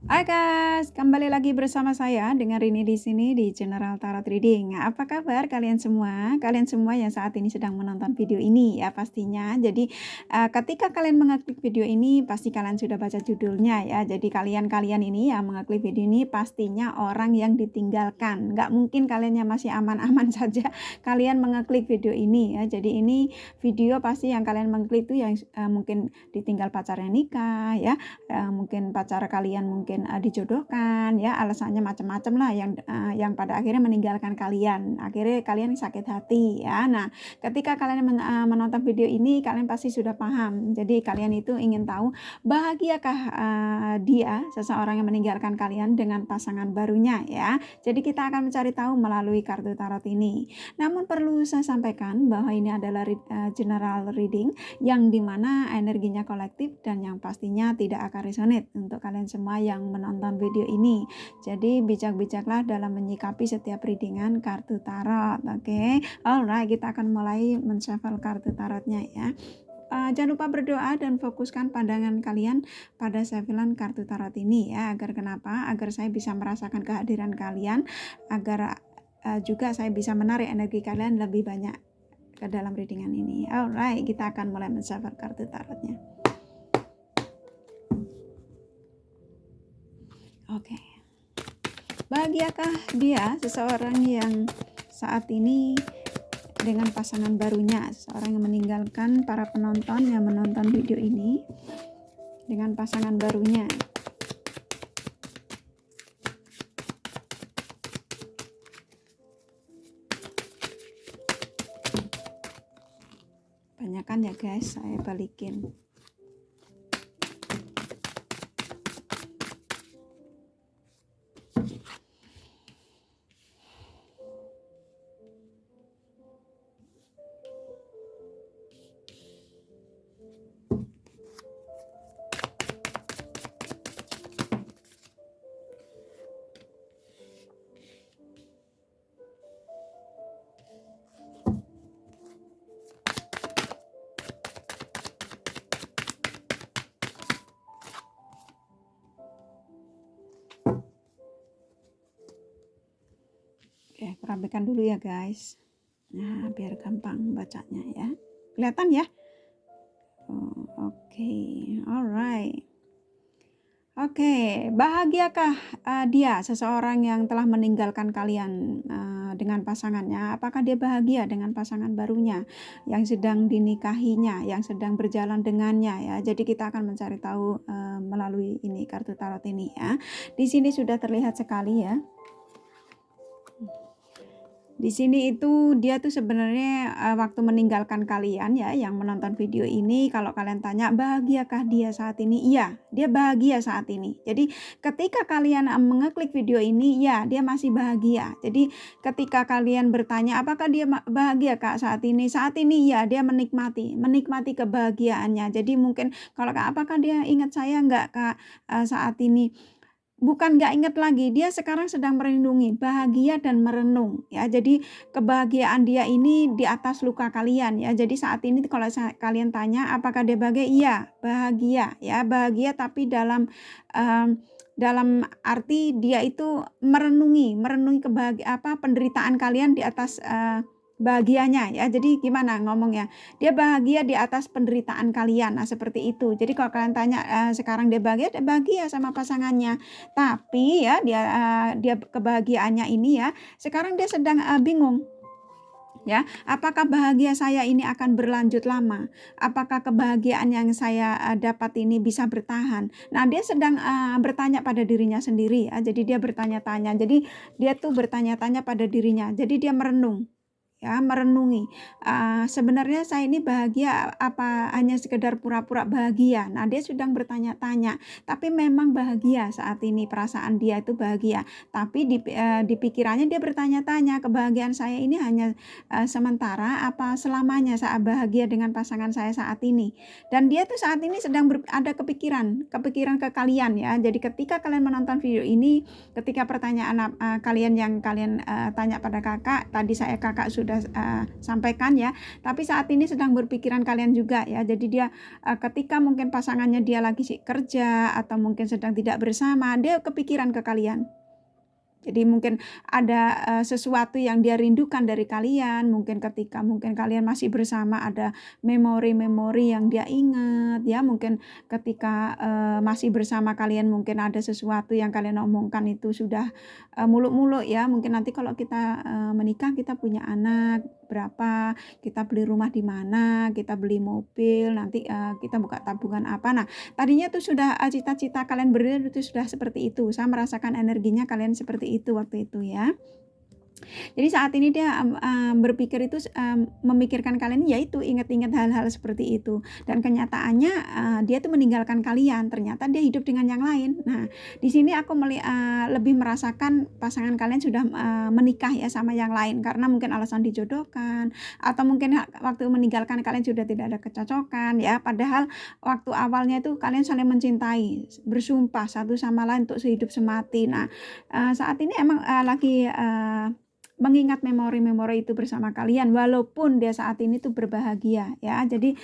Hai guys, kembali lagi bersama saya dengan Rini di sini di General Tarot Reading. Apa kabar kalian semua? Kalian semua yang saat ini sedang menonton video ini ya pastinya. Jadi ketika kalian mengeklik video ini pasti kalian sudah baca judulnya ya. Jadi kalian ini yang mengeklik video ini pastinya orang yang ditinggalkan. Nggak mungkin kalian yang masih aman-aman saja kalian mengeklik video ini ya. Jadi ini video pasti yang kalian mengklik itu yang mungkin ditinggal pacarnya nikah ya. Mungkin pacar kalian mungkin dijodohkan ya, alasannya macam-macam lah yang pada akhirnya meninggalkan kalian. Akhirnya kalian sakit hati ya. Nah, ketika kalian menonton video ini kalian pasti sudah paham. Jadi kalian itu ingin tahu bahagiakah dia seseorang yang meninggalkan kalian dengan pasangan barunya ya. Jadi kita akan mencari tahu melalui kartu tarot ini. Namun perlu saya sampaikan bahwa ini adalah general reading yang dimana energinya kolektif dan yang pastinya tidak akan resonate untuk kalian semua yang menonton video ini. Jadi bijak-bijaklah dalam menyikapi setiap readingan kartu tarot. Oke, alright, kita akan mulai men-shuffle kartu tarotnya ya. Jangan lupa berdoa dan fokuskan pandangan kalian pada shufflean kartu tarot ini ya. Agar kenapa? Agar saya bisa merasakan kehadiran kalian, agar juga saya bisa menarik energi kalian lebih banyak ke dalam readingan ini. Alright, kita akan mulai men-shuffle kartu tarotnya. Oke. Bahagiakah dia seseorang yang saat ini dengan pasangan barunya, seseorang yang meninggalkan para penonton yang menonton video ini dengan pasangan barunya? Banyakan ya guys, saya balikin. Oke, rapikan dulu ya guys. Nah, biar gampang bacanya ya. Kelihatan ya? Oke, alright. Oke, bahagiakah dia seseorang yang telah meninggalkan kalian dengan pasangannya? Apakah dia bahagia dengan pasangan barunya yang sedang dinikahinya, yang sedang berjalan dengannya ya? Jadi kita akan mencari tahu melalui ini kartu tarot ini ya. Di sini sudah terlihat sekali ya. Di sini itu dia tuh sebenarnya waktu meninggalkan kalian ya yang menonton video ini, kalau kalian tanya bahagiakah dia saat ini? Iya, dia bahagia saat ini. Jadi ketika kalian mengeklik video ini, ya dia masih bahagia. Jadi ketika kalian bertanya apakah dia bahagia Kak saat ini? Saat ini ya dia menikmati kebahagiaannya. Jadi mungkin kalau Kak apakah dia ingat saya enggak Kak saat ini? Bukan nggak ingat lagi, dia sekarang sedang merindungi, bahagia dan merenung ya. Jadi kebahagiaan dia ini di atas luka kalian ya. Jadi saat ini kalau kalian tanya apakah dia bahagia? Iya, bahagia ya, bahagia tapi dalam arti dia itu merenungi penderitaan kalian di atas bahagianya ya. Jadi gimana ngomongnya? Dia bahagia di atas penderitaan kalian. Nah, seperti itu. Jadi kalau kalian tanya sekarang dia bahagia sama pasangannya. Tapi ya dia kebahagiaannya ini ya, sekarang dia sedang bingung. Ya, apakah bahagia saya ini akan berlanjut lama? Apakah kebahagiaan yang saya dapat ini bisa bertahan? Nah, dia sedang bertanya pada dirinya sendiri ya. Jadi dia bertanya-tanya. Jadi dia tuh bertanya-tanya pada dirinya. Jadi dia merenung. Ya, merenungi, sebenarnya saya ini bahagia apa hanya sekedar pura-pura bahagia. Nah, dia sedang bertanya-tanya, tapi memang bahagia saat ini, perasaan dia itu bahagia. Tapi di pikirannya dia bertanya-tanya, kebahagiaan saya ini hanya sementara apa selamanya saat bahagia dengan pasangan saya saat ini. Dan dia tuh saat ini sedang ada kepikiran ke kalian ya. Jadi ketika kalian menonton video ini, ketika pertanyaan kalian yang kalian tanya pada kakak, tadi kakak sudah sudah sampaikan ya. Tapi saat ini sedang berpikiran kalian juga ya. Jadi dia ketika mungkin pasangannya dia lagi kerja atau mungkin sedang tidak bersama, dia kepikiran ke kalian. Jadi mungkin ada sesuatu yang dia rindukan dari kalian, mungkin ketika mungkin kalian masih bersama ada memori-memori yang dia ingat ya, mungkin ketika masih bersama kalian mungkin ada sesuatu yang kalian omongkan itu sudah muluk-muluk ya, mungkin nanti kalau kita menikah kita punya anak berapa, kita beli rumah di mana, kita beli mobil, nanti kita buka tabungan apa. Nah, tadinya tuh sudah cita-cita kalian berdua itu sudah seperti itu. Saya merasakan energinya kalian seperti itu waktu itu ya. Jadi saat ini dia berpikir itu memikirkan kalian yaitu ingat-ingat hal-hal seperti itu. Dan kenyataannya dia tuh meninggalkan kalian, ternyata dia hidup dengan yang lain. Nah, di sini aku lebih merasakan pasangan kalian sudah menikah ya sama yang lain karena mungkin alasan dijodohkan atau mungkin waktu meninggalkan kalian sudah tidak ada kecocokan ya. Padahal waktu awalnya itu kalian saling mencintai, bersumpah satu sama lain untuk sehidup semati. Nah, saat ini emang lagi mengingat memori-memori itu bersama kalian walaupun dia saat ini tuh berbahagia ya. Jadi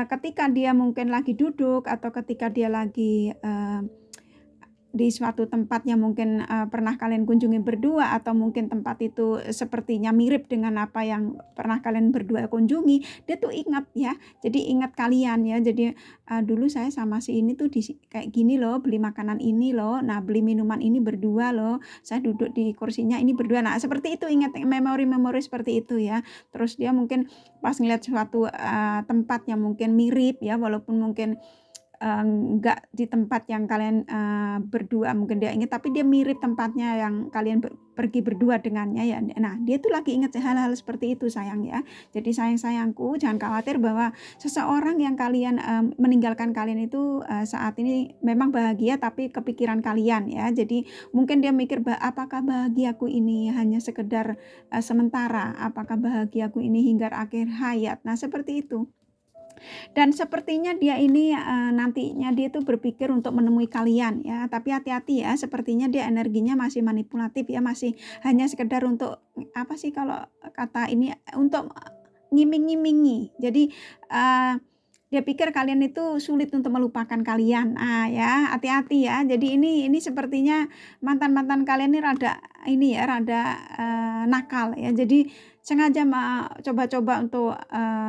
ketika dia mungkin lagi duduk atau ketika dia lagi di suatu tempat yang mungkin pernah kalian kunjungi berdua atau mungkin tempat itu sepertinya mirip dengan apa yang pernah kalian berdua kunjungi, dia tuh ingat ya. Jadi ingat kalian ya. Jadi dulu saya sama si ini tuh kayak gini loh, beli makanan ini loh, nah beli minuman ini berdua loh, saya duduk di kursinya ini berdua. Nah, seperti itu, ingat memori-memori seperti itu ya. Terus dia mungkin pas ngeliat suatu tempat yang mungkin mirip ya, walaupun mungkin enggak di tempat yang kalian berdua mungkin dia ingat, tapi dia mirip tempatnya yang kalian pergi berdua dengannya ya. Nah, dia tuh lagi ingat hal-hal seperti itu sayang ya. Jadi sayang-sayangku, jangan khawatir bahwa seseorang yang kalian meninggalkan kalian itu saat ini memang bahagia tapi kepikiran kalian ya. Jadi mungkin dia mikir apakah bahagiaku ini hanya sekedar sementara, apakah bahagiaku ini hingga akhir hayat. Nah, seperti itu. Dan sepertinya dia ini nantinya dia tuh berpikir untuk menemui kalian ya, tapi hati-hati ya, sepertinya dia energinya masih manipulatif ya, masih hanya sekedar untuk apa sih kalau kata ini, untuk ngiming-ngimingi. Jadi dia pikir kalian itu sulit untuk melupakan kalian. Ah ya, hati-hati ya. Jadi ini sepertinya mantan-mantan kalian ini rada nakal ya. Jadi sengaja coba-coba untuk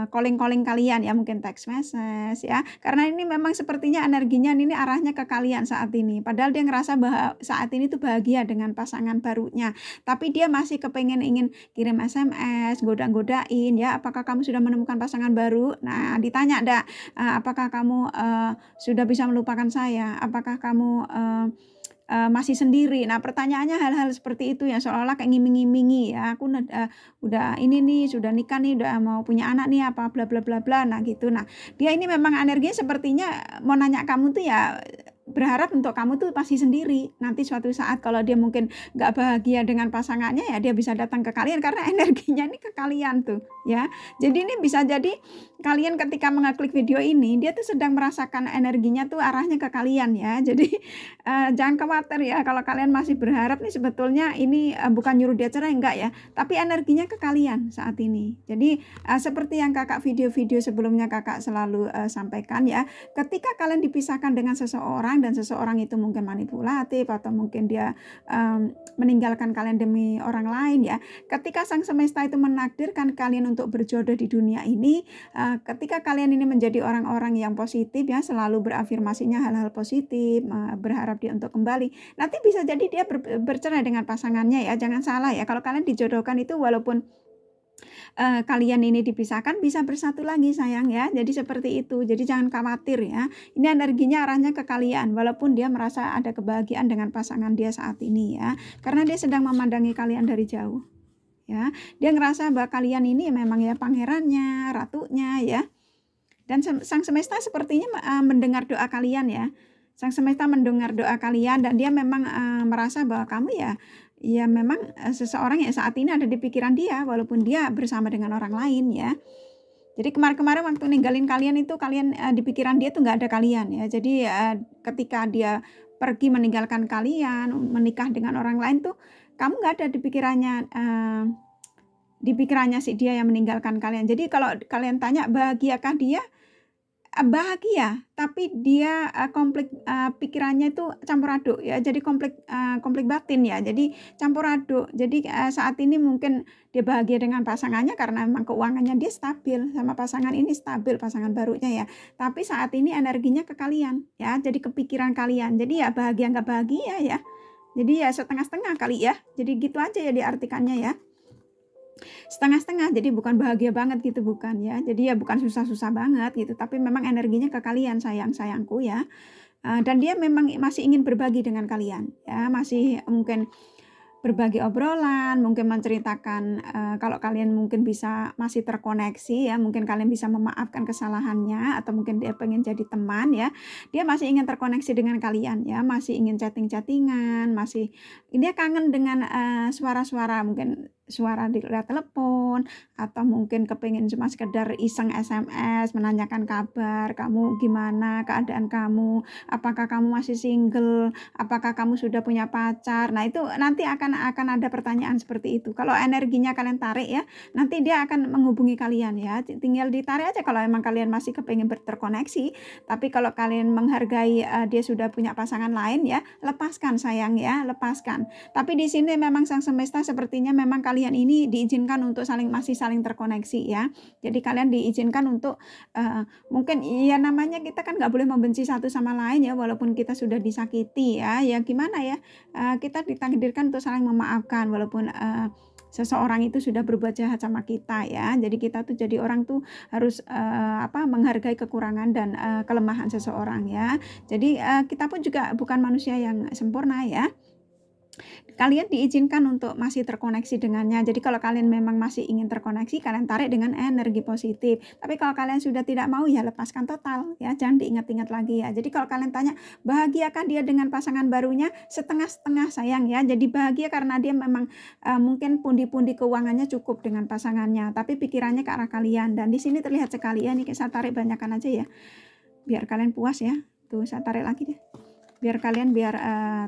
calling-calling kalian ya, mungkin text message ya. Karena ini memang sepertinya energinya ini arahnya ke kalian saat ini. Padahal dia ngerasa bahwa saat ini tuh bahagia dengan pasangan barunya. Tapi dia masih ingin kirim SMS, goda-godain ya, apakah kamu sudah menemukan pasangan baru? Nah, ditanya dak, apakah kamu sudah bisa melupakan saya? Apakah kamu masih sendiri? Nah, pertanyaannya hal-hal seperti itu ya, seolah-olah kayak ngiming-ngimingi ya, aku udah ini nih, sudah nikah nih, udah mau punya anak nih, apa bla bla bla bla. Nah, gitu. Nah, dia ini memang energinya sepertinya mau nanya kamu tuh ya, berharap untuk kamu tuh pasti sendiri. Nanti suatu saat kalau dia mungkin nggak bahagia dengan pasangannya ya dia bisa datang ke kalian karena energinya ini ke kalian tuh ya. Jadi ini bisa jadi kalian ketika mengeklik video ini dia tuh sedang merasakan energinya tuh arahnya ke kalian ya. Jadi jangan khawatir ya kalau kalian masih berharap nih, sebetulnya ini bukan nyuruh dia cerai enggak ya, tapi energinya ke kalian saat ini. Jadi seperti yang kakak video-video sebelumnya kakak selalu sampaikan ya, ketika kalian dipisahkan dengan seseorang dan seseorang itu mungkin manipulatif atau mungkin dia meninggalkan kalian demi orang lain ya, ketika sang semesta itu menakdirkan kalian untuk berjodoh di dunia ini, ketika kalian ini menjadi orang-orang yang positif ya, selalu berafirmasinya hal-hal positif, berharap dia untuk kembali, nanti bisa jadi dia bercerai dengan pasangannya ya. Jangan salah ya, kalau kalian dijodohkan itu walaupun kalian ini dipisahkan bisa bersatu lagi sayang ya. Jadi seperti itu. Jadi jangan khawatir ya. Ini energinya arahnya ke kalian walaupun dia merasa ada kebahagiaan dengan pasangan dia saat ini ya. Karena dia sedang memandangi kalian dari jauh. Ya. Dia ngerasa bahwa kalian ini memang ya pangerannya, ratunya ya. Dan sang semesta sepertinya mendengar doa kalian ya. Sang semesta mendengar doa kalian dan dia memang merasa bahwa kamu ya memang seseorang yang saat ini ada di pikiran dia walaupun dia bersama dengan orang lain ya. Jadi kemarin-kemarin waktu ninggalin kalian itu kalian di pikiran dia tuh nggak ada kalian ya. Jadi ketika dia pergi meninggalkan kalian, menikah dengan orang lain tuh kamu nggak ada di pikirannya di pikirannya si dia yang meninggalkan kalian. Jadi kalau kalian tanya bahagiakah dia? Bahagia, tapi dia, pikirannya itu campur aduk ya, jadi konflik batin ya, jadi campur aduk. Jadi, saat ini mungkin dia bahagia dengan pasangannya karena memang keuangannya dia stabil, sama pasangan ini stabil, pasangan barunya ya. Tapi saat ini energinya ke kalian ya, jadi kepikiran kalian. Jadi ya bahagia nggak bahagia ya. Jadi ya setengah-setengah kali ya. Jadi gitu aja ya diartikannya ya. Setengah-setengah, jadi bukan bahagia banget gitu, bukan ya. Jadi ya bukan susah-susah banget gitu, tapi memang energinya ke kalian sayang-sayangku ya. Dan dia memang masih ingin berbagi dengan kalian ya, masih mungkin berbagi obrolan, mungkin menceritakan, kalau kalian mungkin bisa masih terkoneksi ya, mungkin kalian bisa memaafkan kesalahannya atau mungkin dia pengen jadi teman ya. Dia masih ingin terkoneksi dengan kalian ya, masih ingin chatting-chattingan, masih dia kangen dengan, suara-suara mungkin suara di lewat telepon atau mungkin kepengen cuma sekedar iseng SMS menanyakan kabar, "Kamu gimana keadaan kamu? Apakah kamu masih single? Apakah kamu sudah punya pacar?" Nah, itu nanti akan ada pertanyaan seperti itu. Kalau energinya kalian tarik ya, nanti dia akan menghubungi kalian ya. Tinggal ditarik aja kalau emang kalian masih kepengen terkoneksi. Tapi kalau kalian menghargai, dia sudah punya pasangan lain ya, lepaskan sayang ya, lepaskan. Tapi di sini memang sang semesta sepertinya memang kalian ini diizinkan untuk masih saling terkoneksi ya. Jadi kalian diizinkan untuk, mungkin ya namanya kita kan nggak boleh membenci satu sama lain ya, walaupun kita sudah disakiti ya, ya gimana ya, kita ditakdirkan untuk saling memaafkan walaupun, seseorang itu sudah berbuat jahat sama kita ya. Jadi kita tuh jadi orang tuh harus, menghargai kekurangan dan, kelemahan seseorang ya. Jadi, kita pun juga bukan manusia yang sempurna ya. Kalian diizinkan untuk masih terkoneksi dengannya. Jadi kalau kalian memang masih ingin terkoneksi, kalian tarik dengan energi positif. Tapi kalau kalian sudah tidak mau, ya lepaskan total ya, jangan diingat-ingat lagi ya. Jadi kalau kalian tanya, bahagiakah dia dengan pasangan barunya? Setengah-setengah sayang ya. Jadi bahagia karena dia memang, mungkin pundi-pundi keuangannya cukup dengan pasangannya, tapi pikirannya ke arah kalian. Dan di sini terlihat sekali ya, ini saya tarik banyakan aja ya, biar kalian puas ya. Tuh saya tarik lagi deh. Biar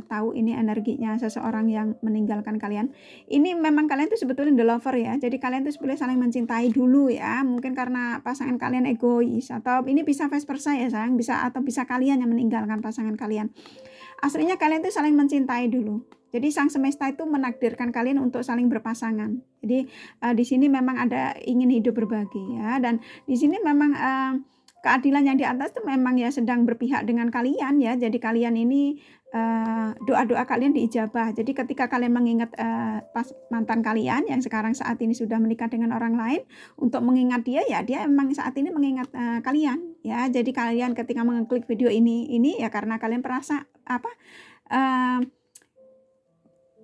tahu ini energinya seseorang yang meninggalkan kalian. Ini memang kalian tuh sebetulnya the lover ya, jadi kalian tuh sebetulnya saling mencintai dulu ya, mungkin karena pasangan kalian egois atau ini bisa vice versa ya sayang, bisa kalian yang meninggalkan pasangan kalian. Aslinya kalian tuh saling mencintai dulu. Jadi sang semesta itu menakdirkan kalian untuk saling berpasangan. Jadi, di sini memang ada ingin hidup berbagi ya, dan di sini memang, keadilan yang di atas itu memang ya sedang berpihak dengan kalian ya. Jadi kalian ini, doa-doa kalian diijabah. Jadi ketika kalian mengingat, mantan kalian yang sekarang saat ini sudah menikah dengan orang lain, untuk mengingat dia ya dia memang saat ini mengingat, kalian ya. Jadi kalian ketika mengeklik video ini ya karena kalian merasa eee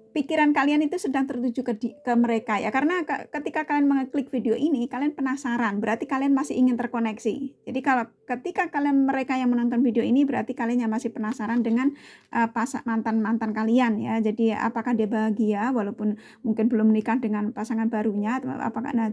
pikiran kalian itu sedang tertuju ke mereka ya, karena ketika kalian mengeklik video ini, kalian penasaran, berarti kalian masih ingin terkoneksi. Jadi kalau ketika mereka yang menonton video ini, berarti kalian yang masih penasaran dengan, mantan-mantan kalian ya. Jadi apakah dia bahagia walaupun mungkin belum menikah dengan pasangan barunya,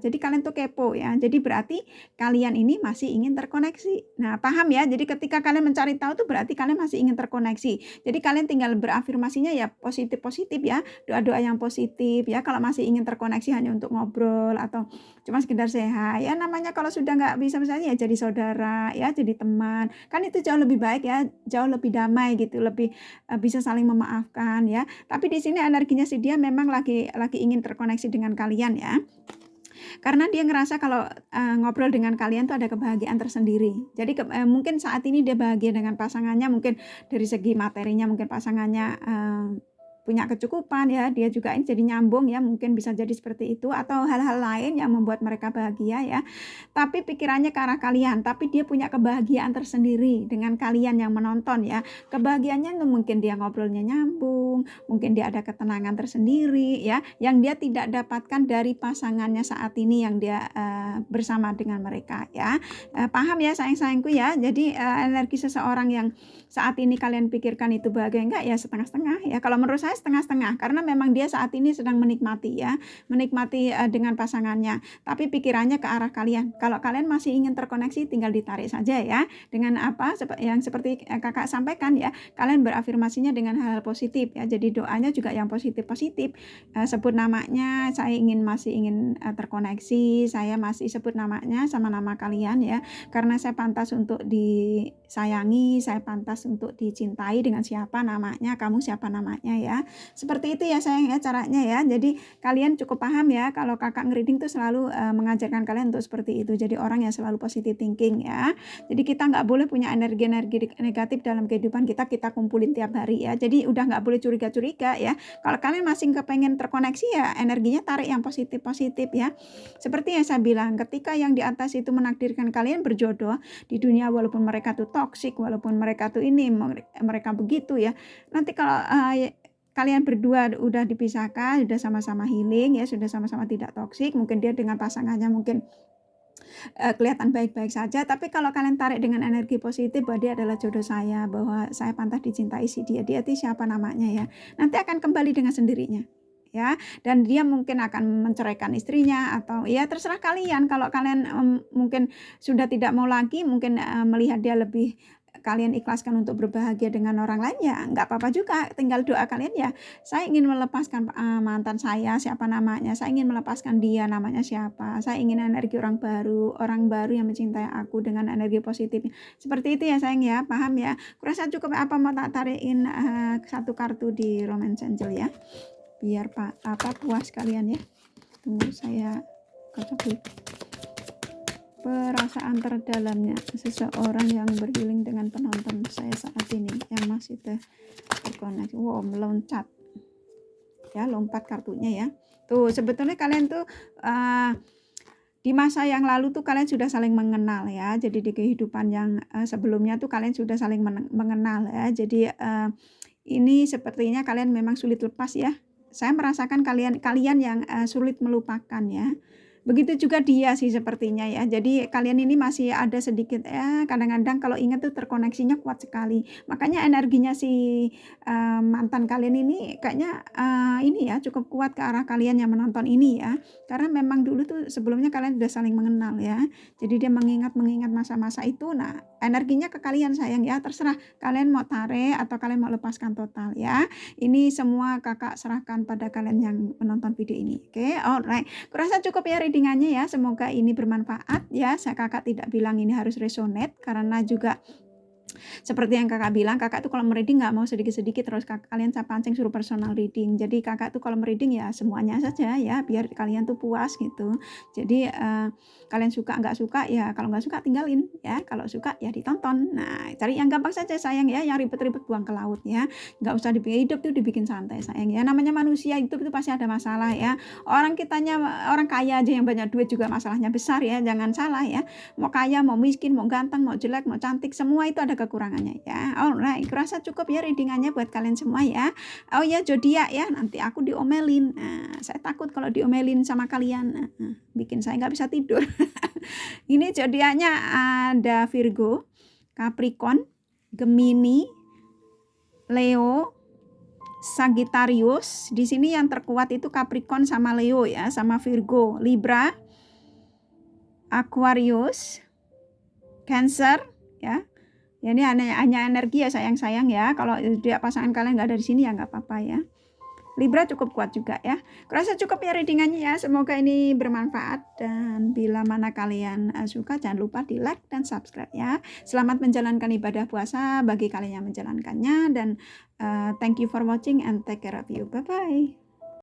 jadi kalian tuh kepo ya. Jadi berarti kalian ini masih ingin terkoneksi. Nah, paham ya? Jadi ketika kalian mencari tahu tuh berarti kalian masih ingin terkoneksi. Jadi kalian tinggal berafirmasinya ya positif-positif ya. Doa-doa yang positif ya, kalau masih ingin terkoneksi hanya untuk ngobrol atau cuma sekedar sehat ya, namanya kalau sudah nggak bisa misalnya ya jadi saudara ya, jadi teman, kan itu jauh lebih baik ya, jauh lebih damai gitu, lebih, bisa saling memaafkan ya. Tapi di sini energinya si dia memang lagi ingin terkoneksi dengan kalian ya. Karena dia ngerasa kalau, ngobrol dengan kalian tuh ada kebahagiaan tersendiri. Jadi mungkin saat ini dia bahagia dengan pasangannya, mungkin dari segi materinya mungkin pasangannya, punya kecukupan ya, dia juga ini jadi nyambung ya, mungkin bisa jadi seperti itu atau hal-hal lain yang membuat mereka bahagia ya. Tapi pikirannya ke arah kalian, tapi dia punya kebahagiaan tersendiri dengan kalian yang menonton ya. Kebahagiaannya tuh mungkin dia ngobrolnya nyambung, mungkin dia ada ketenangan tersendiri ya, yang dia tidak dapatkan dari pasangannya saat ini yang dia, bersama dengan mereka ya. Paham ya sayang-sayangku ya? Jadi, energi seseorang yang saat ini kalian pikirkan itu bahagia enggak ya setengah-setengah ya. Kalau menurut saya setengah-setengah karena memang dia saat ini sedang menikmati ya, menikmati dengan pasangannya. Tapi pikirannya ke arah kalian. Kalau kalian masih ingin terkoneksi, tinggal ditarik saja ya. Dengan apa yang seperti kakak sampaikan ya, kalian berafirmasinya dengan hal-hal positif ya. Jadi doanya juga yang positif-positif. Sebut namanya, saya masih ingin terkoneksi, saya masih sebut namanya sama nama kalian ya. Karena saya pantas untuk disayangi, saya pantas untuk dicintai dengan siapa namanya, kamu siapa namanya ya. Seperti itu ya sayang ya caranya ya. Jadi kalian cukup paham ya kalau kakak ngereading tuh selalu mengajarkan kalian untuk seperti itu. Jadi orang yang selalu positive thinking ya. Jadi kita nggak boleh punya energi-energi negatif dalam kehidupan kita kumpulin tiap hari ya. Jadi udah nggak boleh curiga-curiga ya. Kalau kalian masih kepengen terkoneksi ya energinya tarik yang positif-positif ya. Seperti yang saya bilang, ketika yang di atas itu menakdirkan kalian berjodoh di dunia walaupun mereka tuh toksik, walaupun mereka tuh ini mereka begitu ya. Nanti kalau kalian berdua udah dipisahkan, sudah sama-sama healing ya, sudah sama-sama tidak toksik, mungkin dia dengan pasangannya mungkin kelihatan baik-baik saja, tapi kalau kalian tarik dengan energi positif bahwa dia adalah jodoh saya, bahwa saya pantas dicintai si dia itu siapa namanya ya, nanti akan kembali dengan sendirinya ya, dan dia mungkin akan menceraikan istrinya atau ya terserah kalian. Kalau kalian mungkin sudah tidak mau lagi, mungkin melihat dia lebih kalian ikhlaskan untuk berbahagia dengan orang lain ya nggak apa-apa juga, tinggal doa kalian ya, saya ingin melepaskan mantan saya siapa namanya, saya ingin melepaskan dia namanya siapa, saya ingin energi orang baru yang mencintai aku dengan energi positif. Seperti itu ya sayang ya, paham ya? Kurasa cukup apa mau tak tarikin satu kartu di Romance Angel ya, biar puas kalian ya. Tunggu saya kocok perasaan terdalamnya seseorang yang berhealing dengan penonton saya saat ini yang masih terkoneksi. Wow, meloncat ya, lompat kartunya ya. Tuh sebetulnya kalian tuh di masa yang lalu tuh kalian sudah saling mengenal ya. Jadi di kehidupan yang sebelumnya tuh kalian sudah saling mengenal ya. Jadi ini sepertinya kalian memang sulit lepas ya. Saya merasakan kalian yang sulit melupakan ya. Begitu juga dia sih sepertinya ya. Jadi kalian ini masih ada sedikit ya, kadang-kadang kalau ingat tuh terkoneksinya kuat sekali. Makanya energinya si mantan kalian ini kayaknya ini ya cukup kuat ke arah kalian yang menonton ini ya. Karena memang dulu tuh sebelumnya kalian sudah saling mengenal ya. Jadi dia mengingat masa-masa itu. Nah, energinya ke kalian sayang ya. Terserah kalian mau tarik atau kalian mau lepaskan total ya. Ini semua kakak serahkan pada kalian yang menonton video ini. Oke, alright. Kurasa cukup ya readingannya ya, semoga ini bermanfaat ya. Saya kakak tidak bilang ini harus resonate karena juga seperti yang kakak bilang, kakak tuh kalau mereading nggak mau sedikit-sedikit terus kalian saya pancing suruh personal reading. Jadi kakak tuh kalau mereading ya semuanya saja ya, biar kalian tuh puas gitu. Jadi kalian suka nggak suka ya, kalau nggak suka tinggalin ya, kalau suka ya ditonton. Nah cari yang gampang saja sayang ya, yang ribet-ribet buang ke laut ya. Nggak usah dibikin hidup tuh dibikin santai sayang ya. Namanya manusia hidup itu pasti ada masalah ya. Orang kaya aja yang banyak duit juga masalahnya besar ya, jangan salah ya. Mau kaya, mau miskin, mau ganteng, mau jelek, mau cantik, semua itu ada kekurangannya ya. Alright, kurasa cukup ya readingannya buat kalian semua ya. Oh ya zodiak ya, nanti aku diomelin. Nah, saya takut kalau diomelin sama kalian, bikin saya nggak bisa tidur. Ini zodiaknya ada Virgo, Capricorn, Gemini, Leo, Sagittarius. Di sini yang terkuat itu Capricorn sama Leo ya, sama Virgo, Libra, Aquarius, Cancer ya. Ya ini hanya energi ya sayang ya. Kalau dia pasangan kalian nggak ada di sini ya nggak apa-apa ya. Libra cukup kuat juga ya. Kurasa cukup ya readingannya ya. Semoga ini bermanfaat dan bila mana kalian suka jangan lupa di like dan subscribe ya. Selamat menjalankan ibadah puasa bagi kalian yang menjalankannya dan thank you for watching and take care of you. Bye bye.